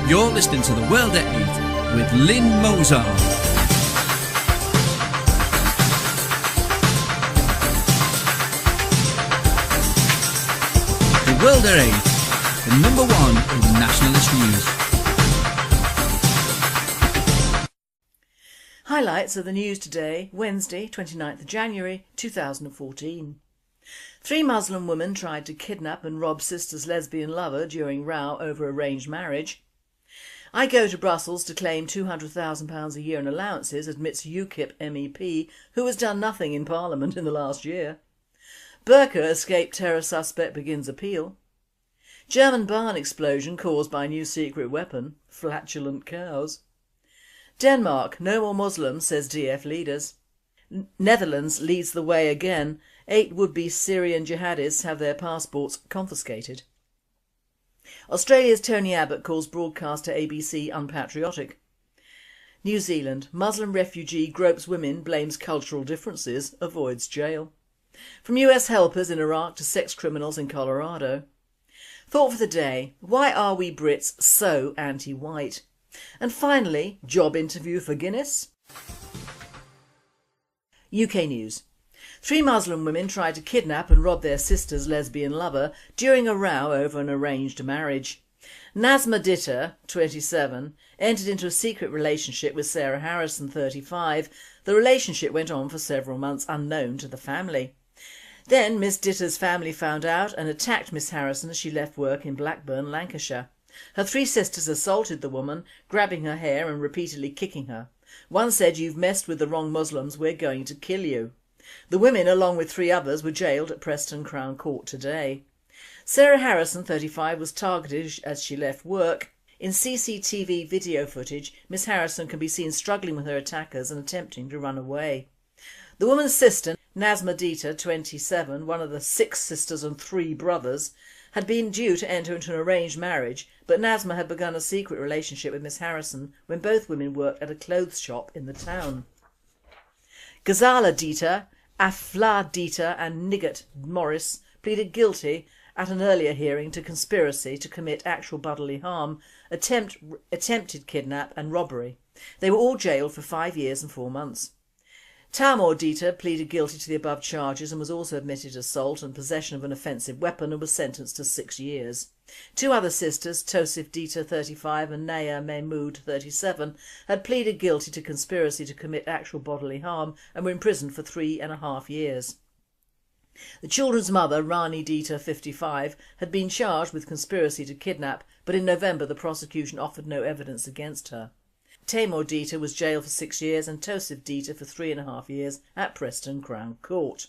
You're listening to The World at 8 with Lynn Mozart. The World at 8, the number one in nationalist news. Highlights of the news today, Wednesday 29th of January 2014. 3 Muslim women tried to kidnap and rob sister's lesbian lover during row over arranged marriage. I go to Brussels to claim £200,000 a year in allowances, admits UKIP MEP who has done nothing in Parliament in the last year. Burqa escaped terror suspect begins appeal. German barn explosion caused by new secret weapon, flatulent cows. Denmark, no more Muslims, says DF leaders. Netherlands leads the way again. 8 would-be Syrian jihadists have their passports confiscated. Australia's Tony Abbott calls broadcaster ABC unpatriotic. New Zealand, Muslim refugee gropes women, blames cultural differences, avoids jail. From US helpers in Iraq to sex criminals in Colorado. Thought for the day, why are we Brits so anti-white? And finally, job interview for Guinness. UK news. 3 Muslim women tried to kidnap and rob their sister's lesbian lover during a row over an arranged marriage. Nazma Ditter, 27, entered into a secret relationship with Sarah Harrison, 35. The relationship went on for several months unknown to the family. Then Miss Ditter's family found out and attacked Miss Harrison as she left work in Blackburn, Lancashire. Her 3 sisters assaulted the woman, grabbing her hair and repeatedly kicking her. One said, "You've messed with the wrong Muslims, we're going to kill you." The women, along with 3 others, were jailed at Preston Crown Court today. Sarah Harrison, 35, was targeted as she left work. In CCTV video footage, Miss Harrison can be seen struggling with her attackers and attempting to run away. The woman's sister, Nazma Ditter, 27, one of the 6 sisters and 3 brothers, had been due to enter into an arranged marriage, but Nazma had begun a secret relationship with Miss Harrison when both women worked at a clothes shop in the town. Ghazala Ditter, Afla Ditter and Nighat Morris pleaded guilty at an earlier hearing to conspiracy to commit actual bodily harm, attempted kidnap and robbery. They were all jailed for 5 years and 4 months. Patmore Ditter pleaded guilty to the above charges and was also admitted assault and possession of an offensive weapon and was sentenced to 6 years. 2 other sisters, Tosif Ditter, 35 and Naya Mahmood, 37, had pleaded guilty to conspiracy to commit actual bodily harm and were imprisoned for 3.5 years. The children's mother, Rani Ditter, 55, had been charged with conspiracy to kidnap, but in November the prosecution offered no evidence against her. Patmore Ditter was jailed for 6 years and Tosif Ditter for 3.5 years at Preston Crown Court.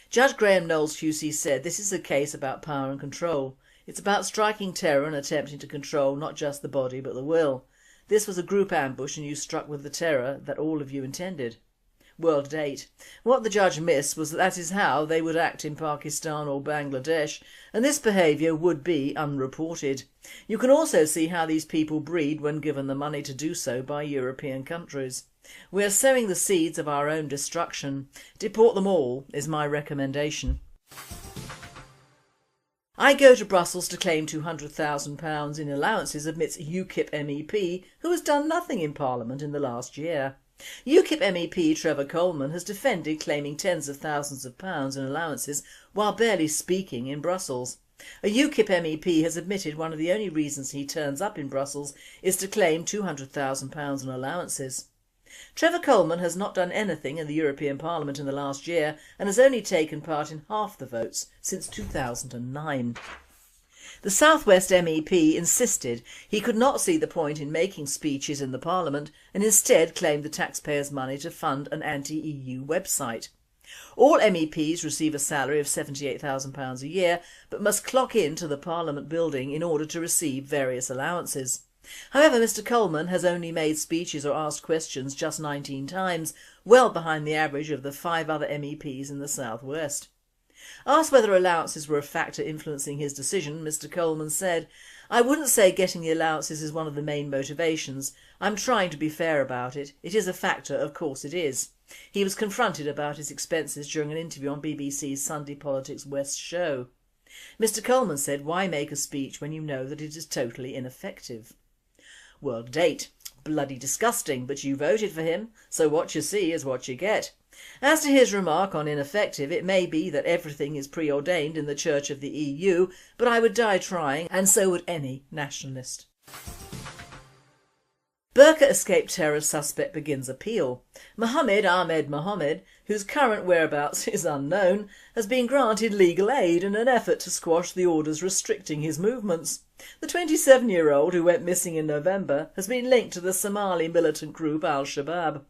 Judge Graham Knowles QC said this is a case about power and control. It's about striking terror and attempting to control not just the body but the will. This was a group ambush and you struck with the terror that all of you intended. World at 8. What the judge missed was that is how they would act in Pakistan or Bangladesh, and this behaviour would be unreported. You can also see how these people breed when given the money to do so by European countries. We are sowing the seeds of our own destruction. Deport them all is my recommendation. I go to Brussels to claim £200,000 in allowances, admits UKIP MEP who has done nothing in Parliament in the last year. UKIP MEP Trevor Coleman has defended claiming tens of thousands of pounds in allowances while barely speaking in Brussels. A UKIP MEP has admitted one of the only reasons he turns up in Brussels is to claim £200,000 in allowances. Trevor Coleman has not done anything in the European Parliament in the last year and has only taken part in half the votes since 2009. The South West MEP insisted he could not see the point in making speeches in the Parliament and instead claimed the taxpayers' money to fund an anti-EU website. All MEPs receive a salary of £78,000 a year but must clock in to the Parliament building in order to receive various allowances. However, Mr Coleman has only made speeches or asked questions just 19 times, well behind the average of the 5 other MEPs in the South West. Asked whether allowances were a factor influencing his decision, Mr Coleman said, "I wouldn't say getting the allowances is one of the main motivations. I'm trying to be fair about it. It is a factor, of course it is." He was confronted about his expenses during an interview on BBC's Sunday Politics West show. Mr Coleman said, why make a speech when you know that it is totally ineffective? World at 8. Bloody disgusting, but you voted for him, so what you see is what you get. As to his remark on ineffective, it may be that everything is preordained in the Church of the EU, but I would die trying, and so would any nationalist. Burqa escaped terror suspect begins appeal. Mohammed Ahmed Mohammed, whose current whereabouts is unknown, has been granted legal aid in an effort to squash the orders restricting his movements. The 27-year-old, who went missing in November, has been linked to the Somali militant group Al-Shabaab.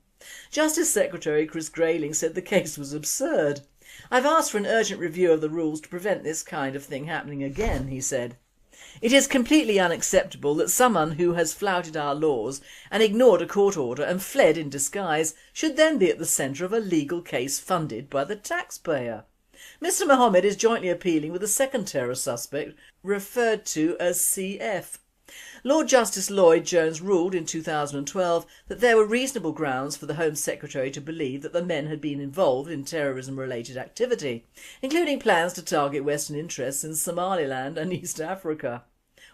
Justice Secretary Chris Grayling said the case was absurd. "I've asked for an urgent review of the rules to prevent this kind of thing happening again," he said. "It is completely unacceptable that someone who has flouted our laws and ignored a court order and fled in disguise should then be at the centre of a legal case funded by the taxpayer." Mr Mohammed is jointly appealing with a second terror suspect referred to as CF. Lord Justice Lloyd Jones ruled in 2012 that there were reasonable grounds for the Home Secretary to believe that the men had been involved in terrorism-related activity, including plans to target Western interests in Somaliland and East Africa.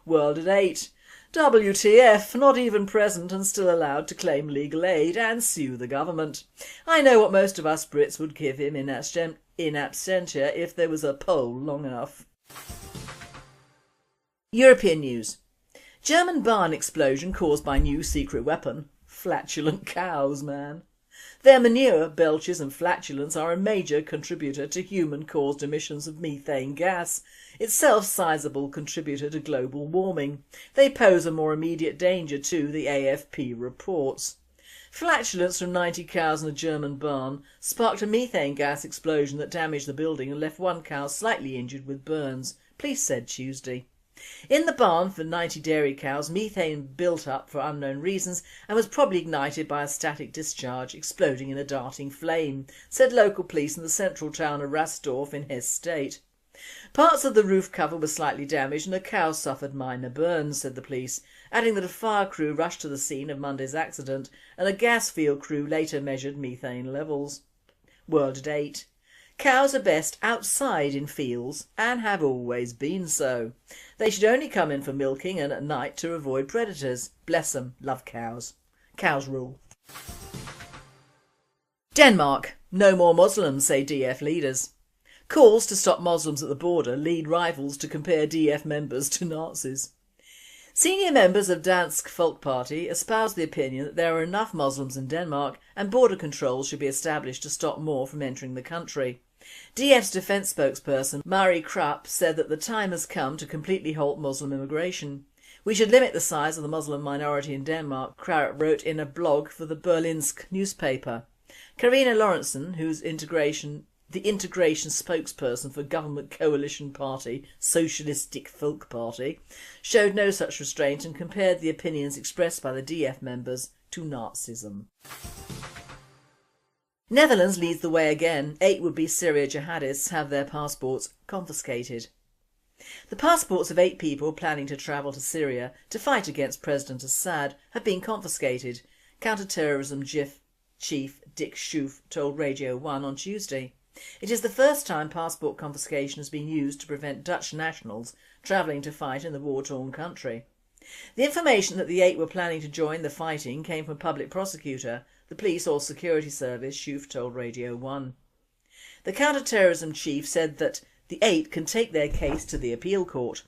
World at 8. WTF, not even present and still allowed to claim legal aid and sue the government. I know what most of us Brits would give him in absentia if there was a poll long enough. European news. German barn explosion caused by new secret weapon. Flatulent cows, man. Their manure, belches and flatulence are a major contributor to human-caused emissions of methane gas, itself sizable contributor to global warming. They pose a more immediate danger too, the AFP reports. Flatulence from 90 cows in a German barn sparked a methane gas explosion that damaged the building and left one cow slightly injured with burns, police said Tuesday. In the barn for 90 dairy cows, methane built up for unknown reasons and was probably ignited by a static discharge, exploding in a darting flame, said local police in the central town of Rasdorf in Hesse state. Parts of the roof cover were slightly damaged and a cow suffered minor burns, said the police, adding that a fire crew rushed to the scene of Monday's accident and a gas field crew later measured methane levels. World at 8. Cows are best outside in fields and have always been so. They should only come in for milking and at night to avoid predators. Bless them, love cows. Cows rule. Denmark. No more Muslims, say DF leaders. Calls to stop Muslims at the border lead rivals to compare DF members to Nazis. Senior members of Dansk Folkeparti espouse the opinion that there are enough Muslims in Denmark and border controls should be established to stop more from entering the country. DF's defence spokesperson Marie Krapp said that the time has come to completely halt Muslim immigration. "We should limit the size of the Muslim minority in Denmark," Krapp wrote in a blog for the Berlingske newspaper. Karina Lorentzen, who's the integration spokesperson for government coalition party Socialistic Folkeparti, showed no such restraint and compared the opinions expressed by the DF members to Nazism. Netherlands leads the way again. 8 would-be Syria jihadists have their passports confiscated. The passports of 8 people planning to travel to Syria to fight against President Assad have been confiscated, counter-terrorism chief Dick Schoof told Radio 1 on Tuesday. It is the first time passport confiscation has been used to prevent Dutch nationals travelling to fight in the war-torn country. The information that the 8 were planning to join the fighting came from a public prosecutor, the police or security service, Schoof told Radio 1. The counter-terrorism chief said that the 8 can take their case to the appeal court.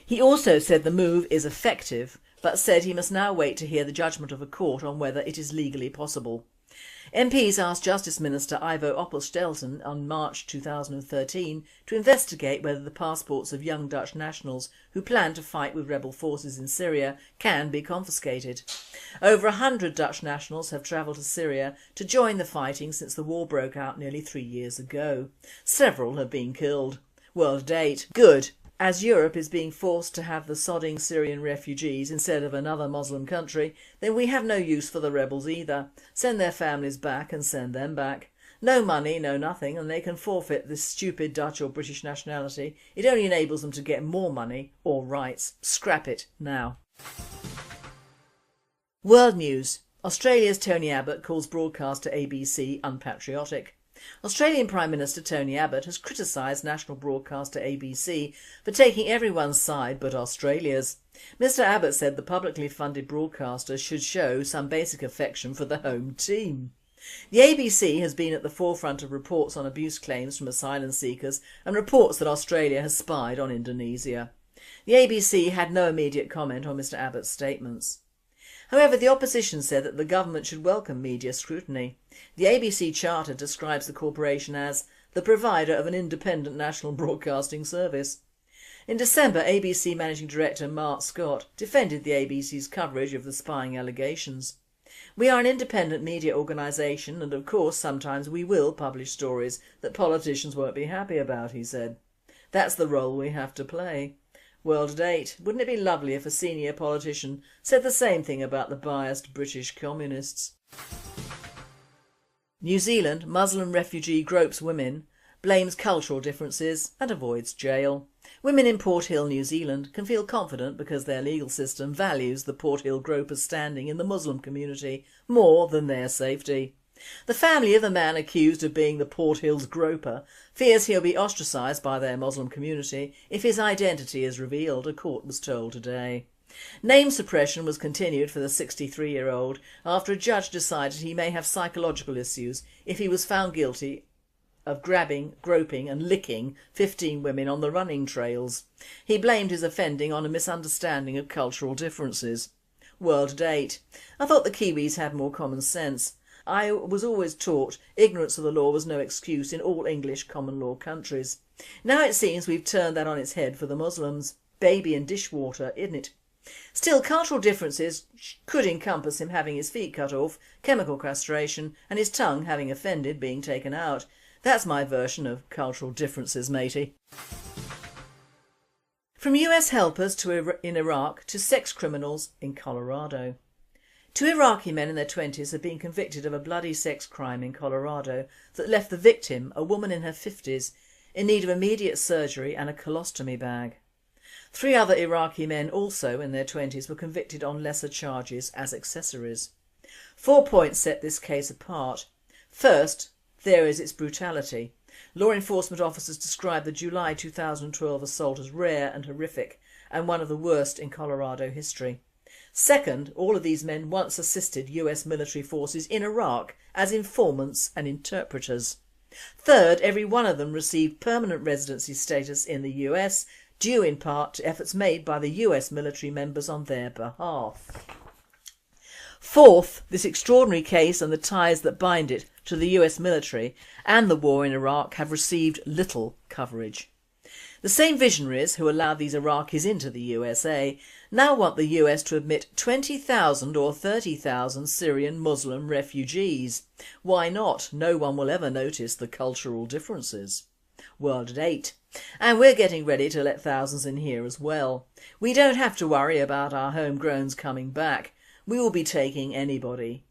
He also said the move is effective, but said he must now wait to hear the judgment of a court on whether it is legally possible. MPs asked Justice Minister Ivo Opstelten on March 2013 to investigate whether the passports of young Dutch nationals who plan to fight with rebel forces in Syria can be confiscated. Over 100 Dutch nationals have travelled to Syria to join the fighting since the war broke out nearly 3 years ago. Several have been killed. World at 8. Good. As Europe is being forced to have the sodding Syrian refugees instead of another Muslim country, then we have no use for the rebels either. Send their families back and send them back. No money, no nothing, and they can forfeit this stupid Dutch or British nationality. It only enables them to get more money or rights. Scrap it now. World news. Australia's Tony Abbott calls broadcaster ABC unpatriotic. Australian Prime Minister Tony Abbott has criticised national broadcaster ABC for taking everyone's side but Australia's. Mr Abbott said the publicly funded broadcasters should show some basic affection for the home team. The ABC has been at the forefront of reports on abuse claims from asylum seekers and reports that Australia has spied on Indonesia. The ABC had no immediate comment on Mr Abbott's statements. However, the opposition said that the government should welcome media scrutiny. The ABC Charter describes the corporation as the provider of an independent national broadcasting service. In December, ABC Managing Director Mark Scott defended the ABC's coverage of the spying allegations. "We are an independent media organisation and of course sometimes we will publish stories that politicians won't be happy about," he said. "That's the role we have to play." World at 8. Wouldn't it be lovely if a senior politician said the same thing about the biased British communists? New Zealand Muslim refugee gropes women, blames cultural differences and avoids jail. Women in Port Hill, New Zealand can feel confident because their legal system values the Port Hill groper's standing in the Muslim community more than their safety. The family of the man accused of being the Port Hill's groper fears he'll be ostracised by their Muslim community if his identity is revealed, a court was told today. Name suppression was continued for the 63-year-old after a judge decided he may have psychological issues if he was found guilty of grabbing, groping and licking 15 women on the running trails. He blamed his offending on a misunderstanding of cultural differences. World at 8. I thought the Kiwis had more common sense. I was always taught ignorance of the law was no excuse in all English common law countries. Now it seems we've turned that on its head for the Muslims. Baby and dishwater, isn't it? Still, cultural differences could encompass him having his feet cut off, chemical castration and his tongue, having offended, being taken out. That's my version of cultural differences, matey. From US helpers in Iraq to sex criminals in Colorado. 2 Iraqi men in their 20s have been convicted of a bloody sex crime in Colorado that left the victim, a woman in her 50s, in need of immediate surgery and a colostomy bag. 3 other Iraqi men, also in their 20s, were convicted on lesser charges as accessories. 4 points set this case apart. First, there is its brutality. Law enforcement officers described the July 2012 assault as rare and horrific and one of the worst in Colorado history. Second, all of these men once assisted US military forces in Iraq as informants and interpreters. Third, every one of them received permanent residency status in the US, due in part to efforts made by the US military members on their behalf. Fourth, this extraordinary case and the ties that bind it to the US military and the war in Iraq have received little coverage. The same visionaries who allowed these Iraqis into the USA now want the US to admit 20,000 or 30,000 Syrian Muslim refugees. Why not? No one will ever notice the cultural differences. World at 8. And we're getting ready to let thousands in here as well. We don't have to worry about our homegrowns coming back. We will be taking anybody.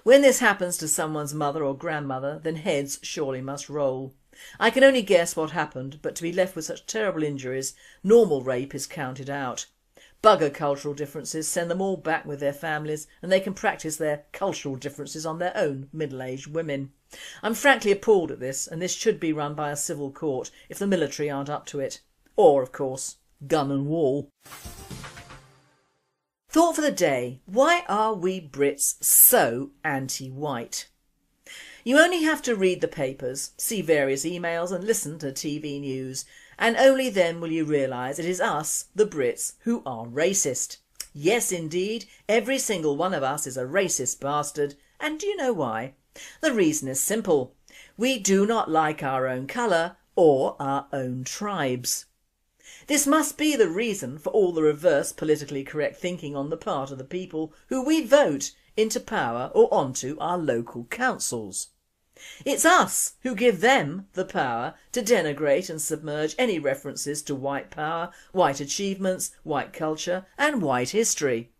When this happens to someone's mother or grandmother, then heads surely must roll. I can only guess what happened, but to be left with such terrible injuries, normal rape is counted out. Bugger cultural differences, send them all back with their families and they can practice their cultural differences on their own middle-aged women. I'm frankly appalled at this, and this should be run by a civil court if the military aren't up to it. Or, of course, gun and wall. Thought for the day: why are we Brits so anti-white? You only have to read the papers, see various emails and listen to TV news, and only then will you realise it is us, the Brits, who are racist. Yes indeed, every single one of us is a racist bastard, and do you know why? The reason is simple. We do not like our own colour or our own tribes. This must be the reason for all the reverse politically correct thinking on the part of the people who we vote into power or onto our local councils. It's us who give them the power to denigrate and submerge any references to white power, white achievements, white culture and white history.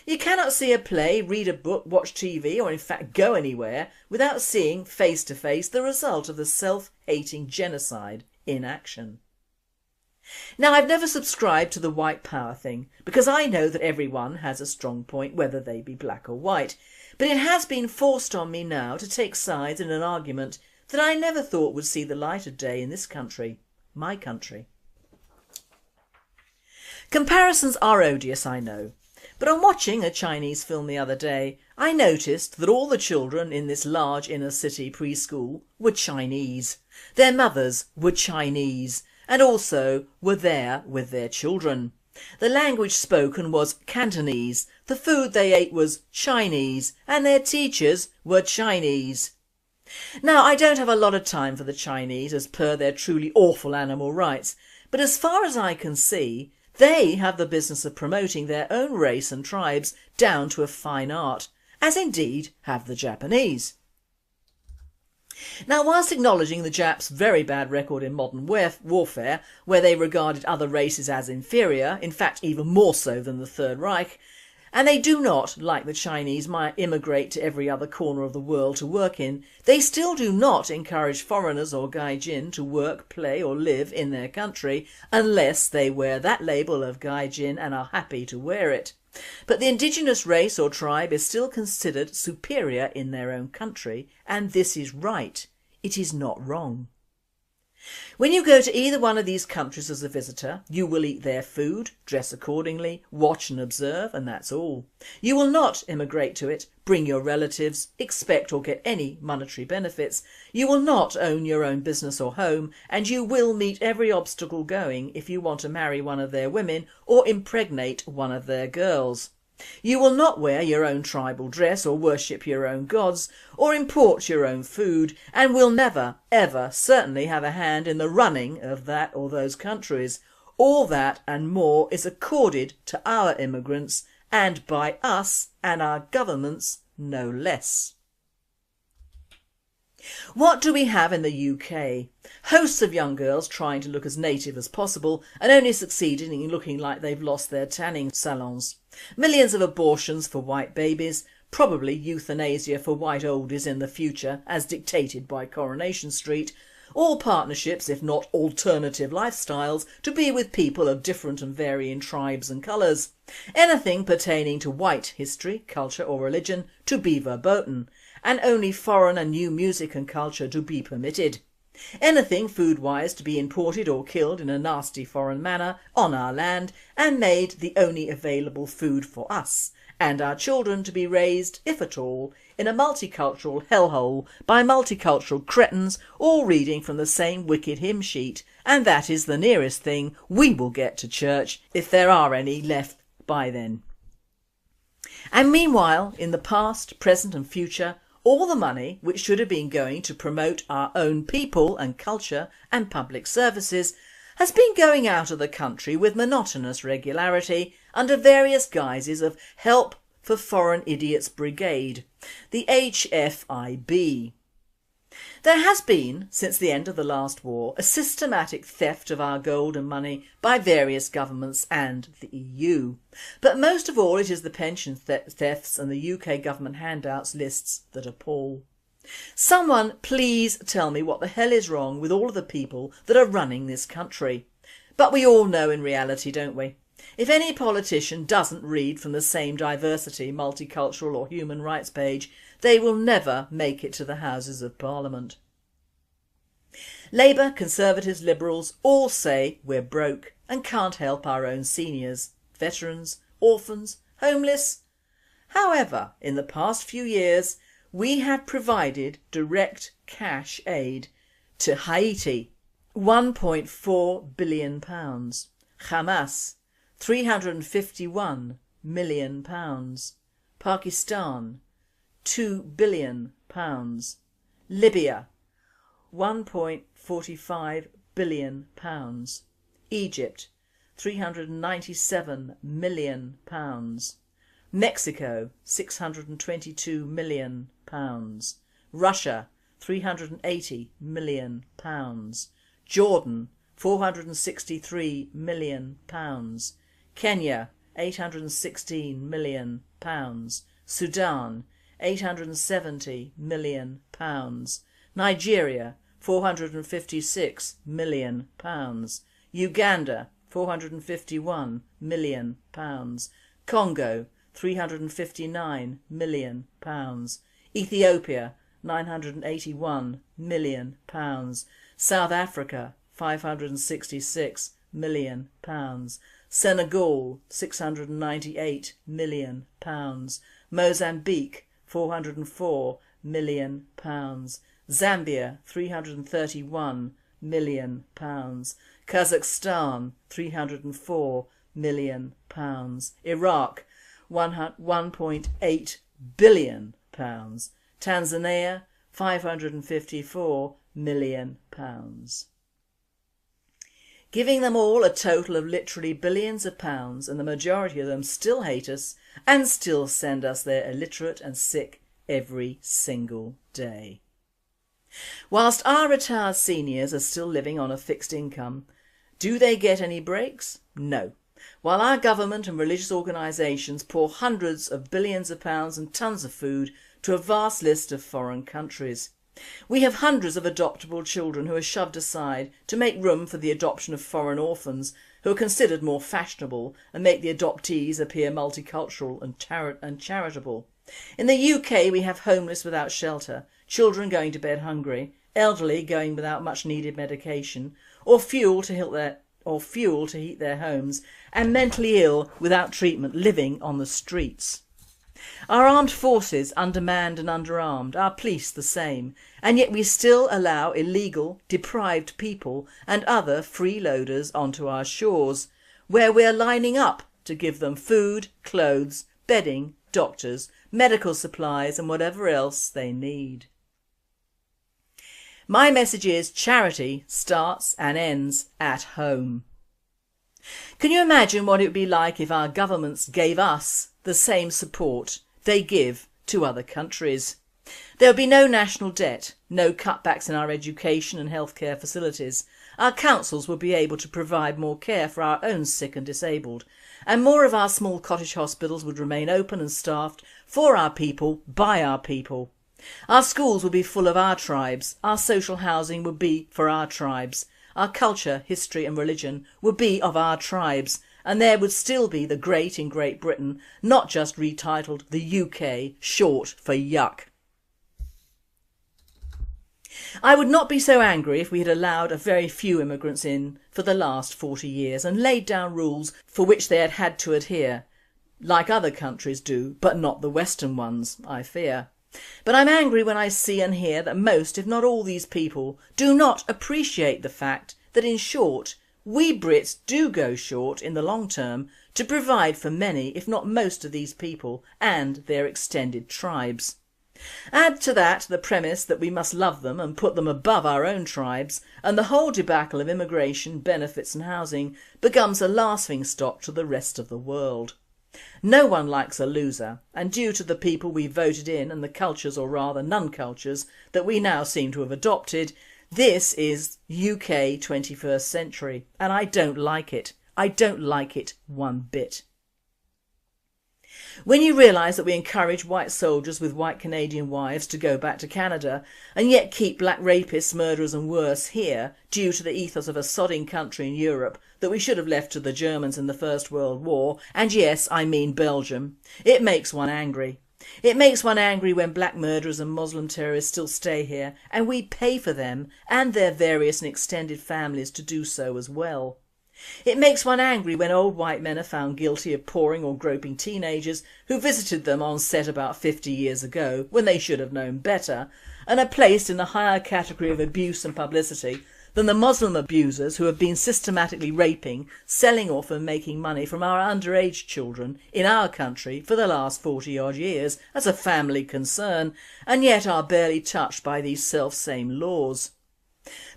You cannot see a play, read a book, watch TV or in fact go anywhere without seeing face to face the result of the self-hating genocide in action. Now, I've never subscribed to the white power thing because I know that everyone has a strong point, whether they be black or white, but it has been forced on me now to take sides in an argument that I never thought would see the light of day in this country, my country. Comparisons are odious, I know, but on watching a Chinese film the other day, I noticed that all the children in this large inner city preschool were Chinese. Their mothers were Chinese and also were there with their children. The language spoken was Cantonese, the food they ate was Chinese, and their teachers were Chinese. Now, I don't have a lot of time for the Chinese as per their truly awful animal rights, but as far as I can see, they have the business of promoting their own race and tribes down to a fine art, as indeed have the Japanese. Now, whilst acknowledging the Japs' very bad record in modern warfare, where they regarded other races as inferior, in fact even more so than the Third Reich, and they do not, like the Chinese, might immigrate to every other corner of the world to work in, they still do not encourage foreigners or gaijin to work, play or live in their country unless they wear that label of gaijin and are happy to wear it. But the indigenous race or tribe is still considered superior in their own country, and this is right. It is not wrong. When you go to either one of these countries as a visitor, you will eat their food, dress accordingly, watch and observe, and that's all. You will not immigrate to it, bring your relatives, expect or get any monetary benefits. You will not own your own business or home, and you will meet every obstacle going if you want to marry one of their women or impregnate one of their girls. You will not wear your own tribal dress or worship your own gods or import your own food, and will never, ever certainly have a hand in the running of that or those countries. All that and more is accorded to our immigrants, and by us and our governments no less. What do we have in the UK? Hosts of young girls trying to look as native as possible and only succeeding in looking like they've lost their tanning salons. Millions of abortions for white babies, probably euthanasia for white oldies in the future as dictated by Coronation Street. All partnerships, if not alternative lifestyles, to be with people of different and varying tribes and colours. Anything pertaining to white history, culture or religion to be verboten, and only foreign and new music and culture to be permitted. Anything food-wise to be imported or killed in a nasty foreign manner on our land and made the only available food for us, and our children to be raised, if at all, in a multicultural hellhole by multicultural cretins all reading from the same wicked hymn sheet, and that is the nearest thing we will get to church, if there are any left by then. And meanwhile, in the past, present and future, all the money which should have been going to promote our own people and culture and public services has been going out of the country with monotonous regularity under various guises of Help for Foreign Idiots Brigade, the HFIB. There has been, since the end of the last war, a systematic theft of our gold and money by various governments and the EU. But most of all it is the pension thefts and the UK government handouts lists that appall. Someone please tell me what the hell is wrong with all of the people that are running this country. But we all know in reality, don't we? If any politician doesn't read from the same diversity, multicultural or human rights page, they will never make it to the Houses of Parliament. Labour, Conservatives, Liberals all say we're broke and can't help our own seniors, veterans, orphans, homeless. However, in the past few years we have provided direct cash aid to Haiti, £1.4 billion, Hamas, £351 million, Pakistan, £2 billion, Libya, £1.45 billion, Egypt, £397 million, Mexico, £622 million, Russia, £380 million, Jordan, £463 million, Kenya, £816 million, Sudan, £870 million, Nigeria, £456 million, Uganda, £451 million, Congo, £359 million, Ethiopia, £981 million, South Africa £566 million, Senegal £698 million, Mozambique £404 million, Zambia £331 million, Kazakhstan £304 million, Iraq £1.8 billion, Tanzania £554 million. Giving them all a total of literally billions of pounds, and the majority of them still hate us and still send us their illiterate and sick every single day. Whilst our retired seniors are still living on a fixed income, do they get any breaks? No. While our government and religious organisations pour hundreds of billions of pounds and tons of food to a vast list of foreign countries. We have hundreds of adoptable children who are shoved aside to make room for the adoption of foreign orphans who are considered more fashionable and make the adoptees appear multicultural and charitable. In the UK we have homeless without shelter, children going to bed hungry, elderly going without much needed medication or fuel to heat their homes, and mentally ill without treatment living on the streets. Our armed forces undermanned and underarmed, our police the same, and yet we still allow illegal, deprived people and other freeloaders onto our shores, where we are lining up to give them food, clothes, bedding, doctors, medical supplies and whatever else they need. My message is charity starts and ends at home. Can you imagine what it would be like if our governments gave us the same support they give to other countries? There would be no national debt, no cutbacks in our education and healthcare facilities. Our councils would be able to provide more care for our own sick and disabled, and more of our small cottage hospitals would remain open and staffed for our people, by our people. Our schools would be full of our tribes, our social housing would be for our tribes, our culture, history and religion would be of our tribes, and there would still be the great in Great Britain, not just retitled the UK, short for yuck. I would not be so angry if we had allowed a very few immigrants in for the last 40 years and laid down rules for which they had had to adhere, like other countries do, but not the Western ones, I fear. But I'm angry when I see and hear that most, if not all these people, do not appreciate the fact that in short, we Brits do go short in the long term to provide for many, if not most of these people and their extended tribes. Add to that the premise that we must love them and put them above our own tribes, and the whole debacle of immigration, benefits and housing becomes a laughing stock to the rest of the world. No one likes a loser, and due to the people we voted in and the cultures, or rather non-cultures, that we now seem to have adopted, this is UK 21st century, and I don't like it. I don't like it one bit. When you realise that we encourage white soldiers with white Canadian wives to go back to Canada and yet keep black rapists, murderers and worse here due to the ethos of a sodding country in Europe that we should have left to the Germans in the First World War, and yes, I mean Belgium, it makes one angry. It makes one angry when black murderers and Muslim terrorists still stay here and we pay for them and their various and extended families to do so as well. It makes one angry when old white men are found guilty of pouring or groping teenagers who visited them on set about 50 years ago when they should have known better, and are placed in a higher category of abuse and publicity than the Muslim abusers who have been systematically raping, selling off and making money from our underage children in our country for the last 40 odd years as a family concern, and yet are barely touched by these self-same laws.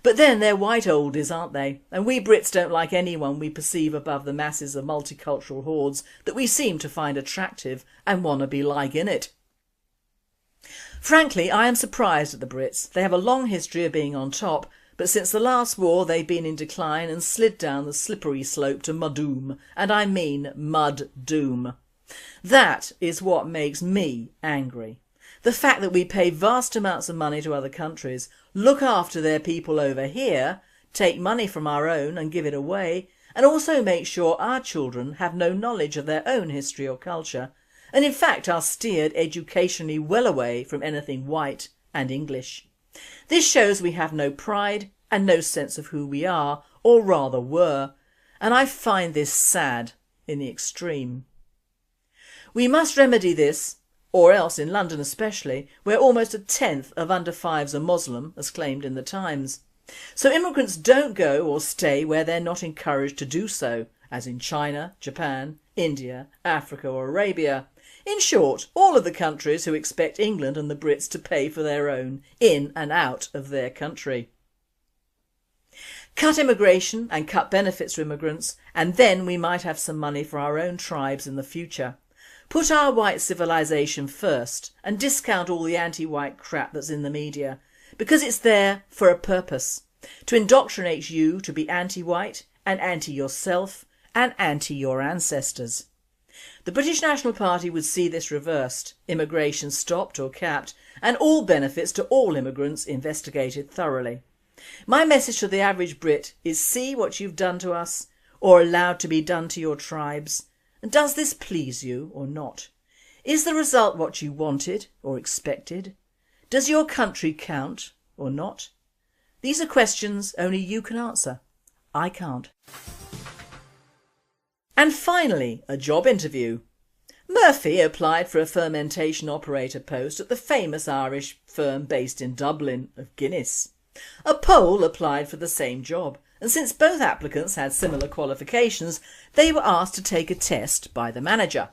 But then they're white oldies, aren't they? And we Brits don't like anyone we perceive above the masses of multicultural hordes that we seem to find attractive and want to be like in it. Frankly, I am surprised at the Brits. They have a long history of being on top, but since the last war they've been in decline and slid down the slippery slope to mud-doom, and I mean mud-doom. That is what makes me angry. The fact that we pay vast amounts of money to other countries, look after their people over here, take money from our own and give it away, and also make sure our children have no knowledge of their own history or culture, and in fact are steered educationally well away from anything white and English. This shows we have no pride and no sense of who we are, or rather were, and I find this sad in the extreme. We must remedy this, or else in London especially, where almost a tenth of under fives are Muslim, as claimed in the Times. So immigrants don't go or stay where they're not encouraged to do so, as in China, Japan, India, Africa or Arabia. In short, all of the countries who expect England and the Brits to pay for their own in and out of their country. Cut immigration and cut benefits for immigrants, and then we might have some money for our own tribes in the future. Put our white civilization first and discount all the anti-white crap that's in the media, because it's there for a purpose, to indoctrinate you to be anti-white and anti-yourself and anti-your ancestors. The British National Party would see this reversed, immigration stopped or capped, and all benefits to all immigrants investigated thoroughly. My message to the average Brit is see what you've done to us, or allowed to be done to your tribes, and does this please you or not? Is the result what you wanted or expected? Does your country count or not? These are questions only you can answer. I can't. And finally, a job interview. Murphy applied for a fermentation operator post at the famous Irish firm based in Dublin of Guinness. A Pole applied for the same job, and since both applicants had similar qualifications, they were asked to take a test by the manager.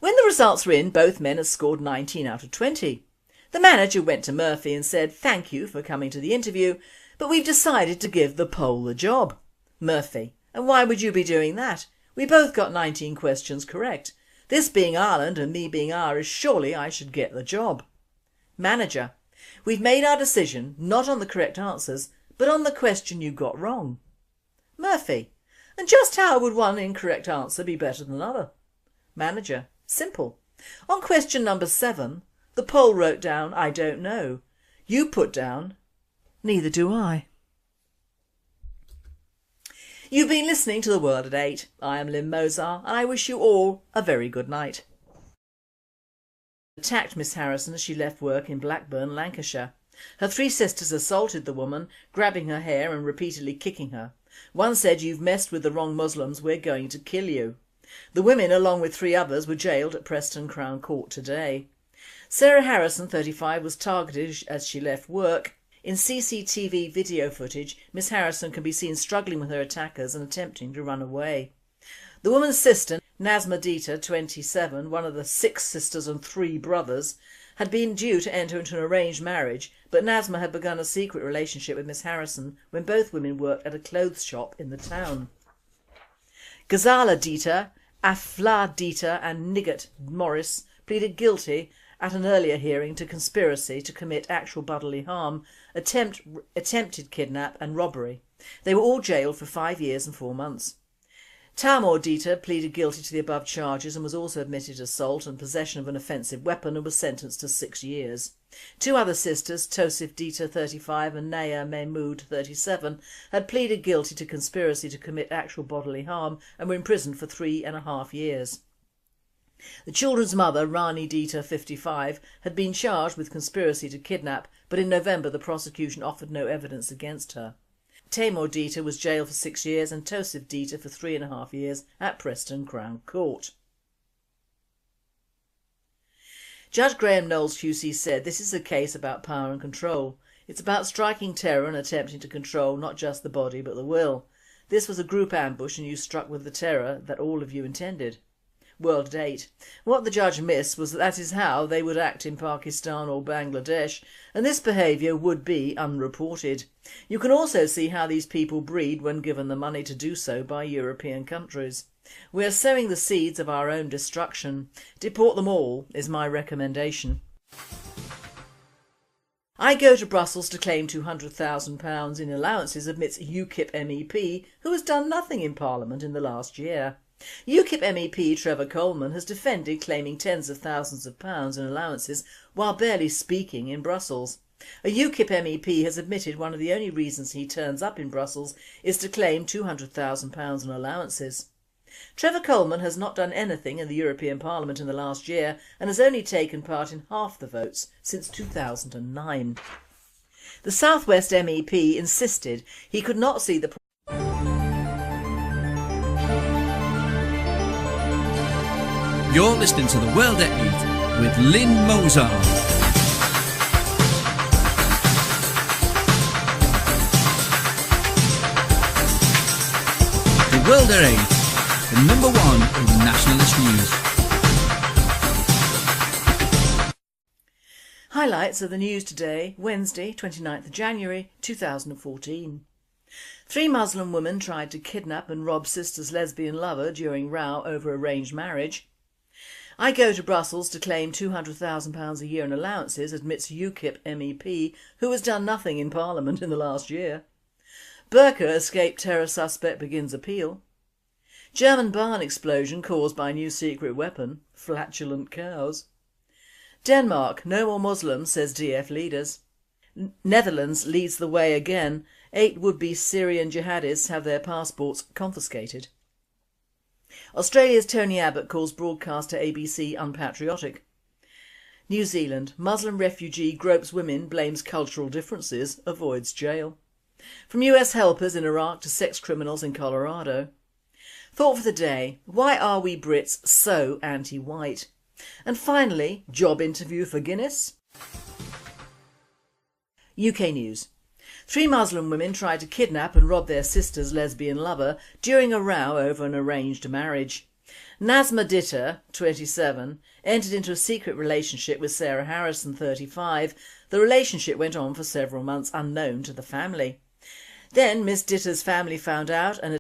When the results were in, both men had scored 19 out of 20. The manager went to Murphy and said, "Thank you for coming to the interview, but we've decided to give the Pole the job." Murphy: "And why would you be doing that? We both got 19 questions correct. This being Ireland and me being Irish, surely I should get the job." Manager: "We've made our decision not on the correct answers, but on the question you got wrong." Murphy: "And just how would one incorrect answer be better than another?" Manager: "Simple. On question number 7, the Pole wrote down 'I don't know.' You put down 'Neither do I.'" You've been listening to The World at 8. I am Lynn Mozar and I wish you all a very good night. Attacked Miss Harrison as she left work in Blackburn, Lancashire. Her 3 sisters assaulted the woman, grabbing her hair and repeatedly kicking her. One said, "You've messed with the wrong Muslims, we're going to kill you." The women, along with 3 others, were jailed at Preston Crown Court today. Sarah Harrison, 35, was targeted as she left work. In CCTV video footage, Miss Harrison can be seen struggling with her attackers and attempting to run away. The woman's sister, Nazma Dita, 27, one of the 6 sisters and 3 brothers, had been due to enter into an arranged marriage, but Nazma had begun a secret relationship with Miss Harrison when both women worked at a clothes shop in the town. Ghazala Dita, Afla Dita and Nigat Morris pleaded guilty at an earlier hearing to conspiracy to commit actual bodily harm, attempted kidnap and robbery. They were all jailed for 5 years and 4 months. Patmore Dita pleaded guilty to the above charges and was also admitted to assault and possession of an offensive weapon and was sentenced to 6 years. 2 other sisters, Tosif Dita, 35 and Naya Mahmood, 37, had pleaded guilty to conspiracy to commit actual bodily harm and were imprisoned for 3.5 years. The children's mother, Rani Dita, 55, had been charged with conspiracy to kidnap, but in November the prosecution offered no evidence against her. Patmore Dita was jailed for 6 years and Tosif Dita for 3.5 years at Preston Crown Court. Judge Graham Knowles QC said, "This is a case about power and control. It's about striking terror and attempting to control not just the body but the will. This was a group ambush and you struck with the terror that all of you intended." World at 8. What the judge missed was that is how they would act in Pakistan or Bangladesh, and this behaviour would be unreported. You can also see how these people breed when given the money to do so by European countries. We are sowing the seeds of our own destruction. Deport them all is my recommendation. I go to Brussels to claim £200,000 in allowances, admits UKIP MEP who has done nothing in Parliament in the last year. UKIP MEP Trevor Coleman has defended claiming tens of thousands of pounds in allowances while barely speaking in Brussels. A UKIP MEP has admitted one of the only reasons he turns up in Brussels is to claim £200,000 in allowances. Trevor Coleman has not done anything in the European Parliament in the last year and has only taken part in half the votes since 2009. The South West MEP insisted he could not see the You're listening to The World at 8 with Lynn Mozart. The World at 8, the number one in nationalist news. Highlights of the news today, Wednesday 29th January 2014. 3 Muslim women tried to kidnap and rob sister's lesbian lover during row over arranged marriage. I go to Brussels to claim £200,000 a year in allowances, admits UKIP MEP who has done nothing in Parliament in the last year. Burqa escaped terror suspect begins appeal. German barn explosion caused by new secret weapon, flatulent cows. Denmark, no more Muslims, says DF leaders. Netherlands leads the way again. 8 would-be Syrian jihadists have their passports confiscated. Australia's Tony Abbott calls broadcaster ABC unpatriotic. New Zealand, Muslim refugee gropes women, blames cultural differences, avoids jail. From US helpers in Iraq to sex criminals in Colorado. Thought for the day, why are we Brits so anti-white? And finally, job interview for Guinness. UK News. 3 Muslim women tried to kidnap and rob their sister's lesbian lover during a row over an arranged marriage. Nazma Ditter, 27, entered into a secret relationship with Sarah Harrison, 35. The relationship went on for several months unknown to the family. Then Miss Ditter's family found out and